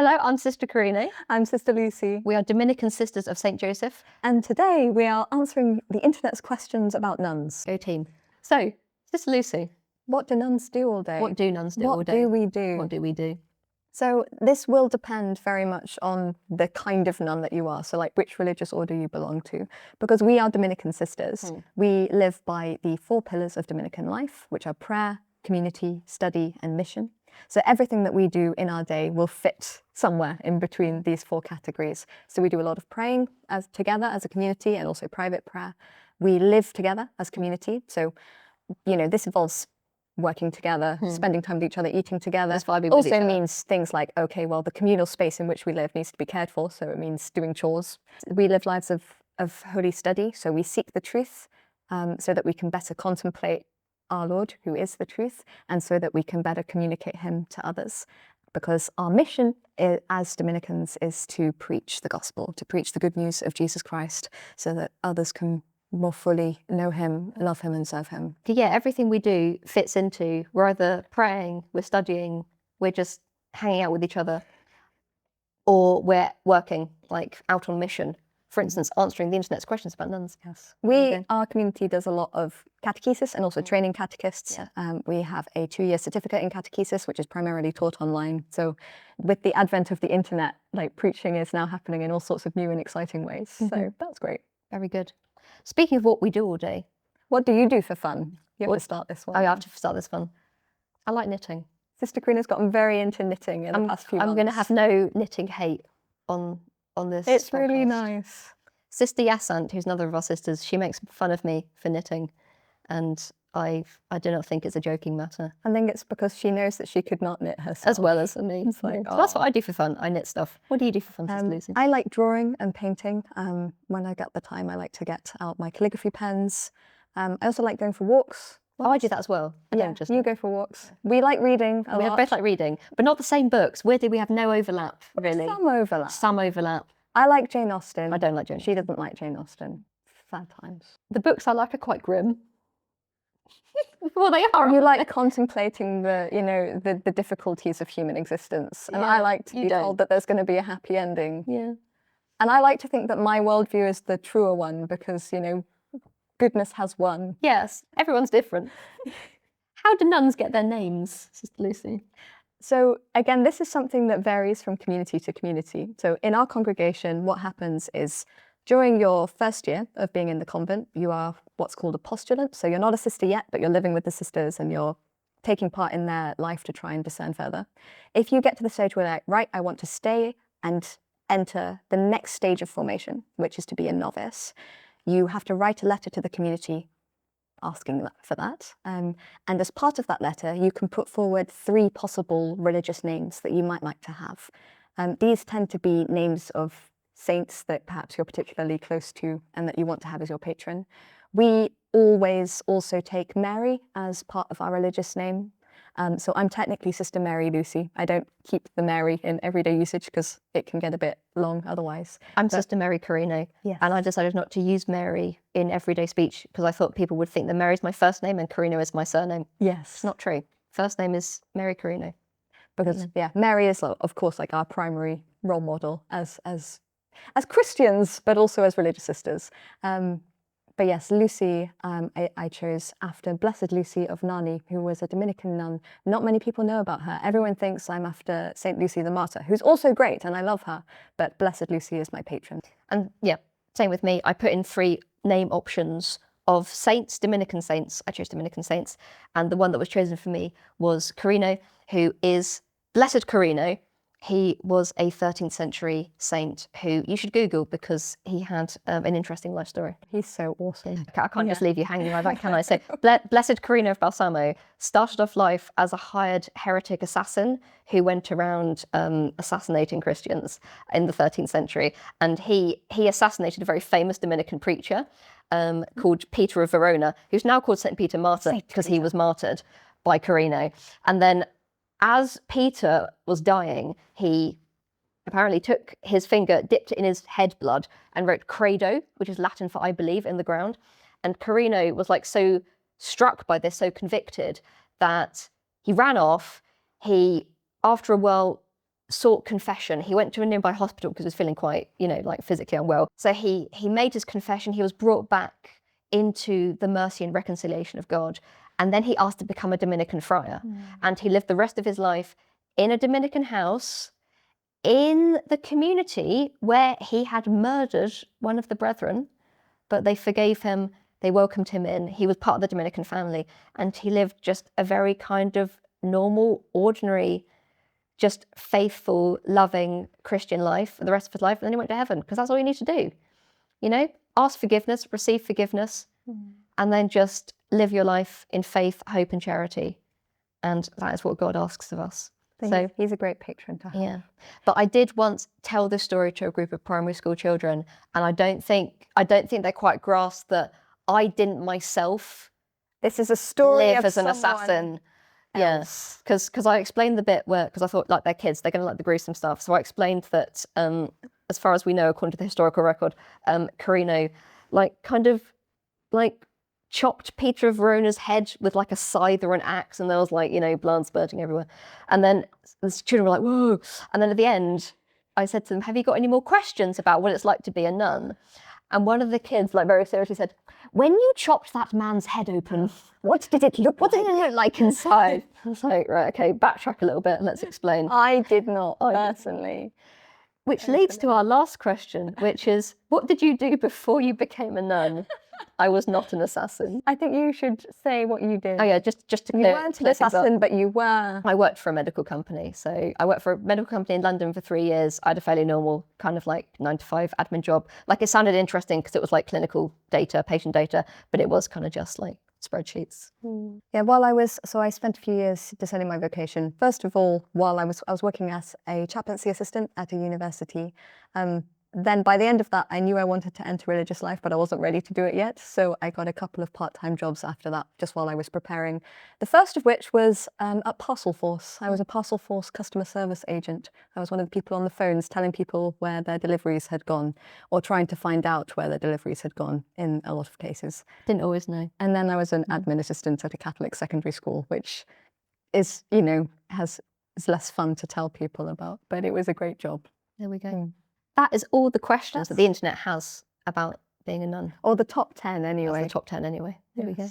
Hello, I'm Sister Carino. I'm Sister Lucy. We are Dominican Sisters of St. Joseph. And today we are answering the internet's questions about nuns. Go team. So, Sister Lucy. What do nuns do all day? What do nuns do all day? What do we do? What do we do? So this will depend very much on the kind of nun that you are. So like which religious order you belong to. Because we are Dominican Sisters. We live by the 4 pillars of Dominican life, which are prayer, community, study, and mission. So everything that we do in our day will fit somewhere in between these 4 categories. So we do a lot of praying together as a community and also private prayer. We live together as community. So, you know, this involves working together, spending time with each other, eating together. Also means things like, okay, well, the communal space in which we live needs to be cared for. So it means doing chores. We live lives of holy study. So we seek the truth so that we can better contemplate our Lord, who is the truth, and so that we can better communicate him to others. Because our mission as Dominicans is to preach the gospel, to preach the good news of Jesus Christ so that others can more fully know him, love him and serve him. Yeah, everything we do fits into, we're either praying, we're studying, we're just hanging out with each other, or we're working, like out on mission. For instance, answering the internet's questions about nuns. Yes. Our community does a lot of catechesis and also training catechists. Yeah. We have a 2-year certificate in catechesis, which is primarily taught online. So with the advent of the internet, like preaching is now happening in all sorts of new and exciting ways. So that's great. Very good. Speaking of what we do all day. What do you do for fun? You have to start this one. Oh, I have to start this one. I like knitting. Sister Carino's gotten very into knitting in the past few months. I'm going to have no knitting hate on this. It's podcast. Really nice. Sister Yassant, who's another of our sisters, she makes fun of me for knitting, and I do not think it's a joking matter. I think it's because she knows that she could not knit herself. As well as me. It's like, so that's what I do for fun. I knit stuff. What do you do for fun, Sister Lucy? I like drawing and painting. When I get the time, I like to get out my calligraphy pens. I also like going for walks. I do that as well. You go for walks. We like reading a lot. We both like reading, but not the same books. Weirdly, we have no overlap, really. Some overlap. I like Jane Austen. I don't like Jane Austen. She doesn't like Jane Austen. Sad times. The books I like are quite grim. Well, they are. You like contemplating the difficulties of human existence. And I like to be told that there's going to be a happy ending. Yeah. And I like to think that my worldview is the truer one because, goodness has won. Yes, everyone's different. How do nuns get their names, Sister Lucy? So again, this is something that varies from community to community. So in our congregation, what happens is during your first year of being in the convent, you are what's called a postulant. So you're not a sister yet, but you're living with the sisters and you're taking part in their life to try and discern further. If you get to the stage where like, right, I want to stay and enter the next stage of formation, which is to be a novice, you have to write a letter to the community asking for that. And as part of that letter, you can put forward 3 possible religious names that you might like to have. These tend to be names of saints that perhaps you're particularly close to and that you want to have as your patron. We always also take Mary as part of our religious name. So I'm technically Sister Mary Lucy. I don't keep the Mary in everyday usage because it can get a bit long otherwise. I'm Sister Mary Carino, and I decided not to use Mary in everyday speech because I thought people would think that Mary's my first name and Carino is my surname. Yes. It's not true. First name is Mary Carino. Because, Mary is, of course, like our primary role model as Christians, but also as religious sisters. But yes, Lucy, I chose after Blessed Lucy of Nani, who was a Dominican nun. Not many people know about her. Everyone thinks I'm after Saint Lucy the Martyr, who's also great, and I love her, but Blessed Lucy is my patron. And same with me. I put in 3 name options of saints, Dominican saints. I chose Dominican saints, and the one that was chosen for me was Carino, who is Blessed Carino. He was a 13th century saint who you should Google because he had an interesting life story. He's so awesome. I can't just leave you hanging like that, can I? So Blessed Carino of Balsamo started off life as a hired heretic assassin who went around assassinating Christians in the 13th century. And he assassinated a very famous Dominican preacher called Peter of Verona, who's now called St. Peter Martyr because he was martyred by Carino. And then as Peter was dying, he apparently took his finger, dipped it in his head blood, and wrote credo, which is Latin for I believe, in the ground. And Carino was like so struck by this, so convicted, that he ran off. He, after a while, sought confession. He went to a nearby hospital because he was feeling quite, like physically unwell. So he made his confession. He was brought back into the mercy and reconciliation of God. And then he asked to become a Dominican friar. And he lived the rest of his life in a Dominican house in the community where he had murdered one of the brethren, but they forgave him. They welcomed him in. He was part of the Dominican family, and he lived just a very kind of normal, ordinary, just faithful, loving Christian life for the rest of his life. And then he went to heaven, because that's all you need to do. Ask forgiveness, receive forgiveness, and then just live your life in faith, hope, and charity. And that is what God asks of us. So he's a great patron to have. Yeah. But I did once tell this story to a group of primary school children, and I don't think they quite grasped that I didn't myself This is a story live of as an someone assassin. Yes, because I explained the bit where, because I thought, like, they're kids, they're going to like the gruesome stuff. So I explained that, as far as we know, according to the historical record, Carino, chopped Peter of Verona's head with like a scythe or an axe, and there was blood spurting everywhere. And then the children were like, whoa. And then at the end, I said to them, have you got any more questions about what it's like to be a nun? And one of the kids, very seriously, said, when you chopped that man's head open, what did it look like inside? I was like, right, okay, backtrack a little bit, let's explain. I did not, personally. Which leads to our last question, which is, what did you do before you became a nun? I was not an assassin. I think you should say what you did. Oh yeah, just to clear. You weren't an assassin, but you were. I worked for a medical company. So I worked for a medical company in London for 3 years. I had a fairly normal kind of 9-to-5 admin job. It sounded interesting because it was clinical data, patient data, but it was kind of just spreadsheets. Yeah, I spent a few years discerning my vocation. First of all, while I was working as a chaplaincy assistant at a university. Then by the end of that, I knew I wanted to enter religious life, but I wasn't ready to do it yet. So I got a couple of part-time jobs after that, just while I was preparing. The first of which was at Parcel Force. I was a Parcel Force customer service agent. I was one of the people on the phones telling people where their deliveries had gone, or trying to find out where their deliveries had gone in a lot of cases. Didn't always know. And then I was an admin assistant at a Catholic secondary school, which is, is less fun to tell people about, but it was a great job. There we go. That is all the questions that the internet has about being a nun. Or the top 10 anyway. That's the top 10 anyway. There we go.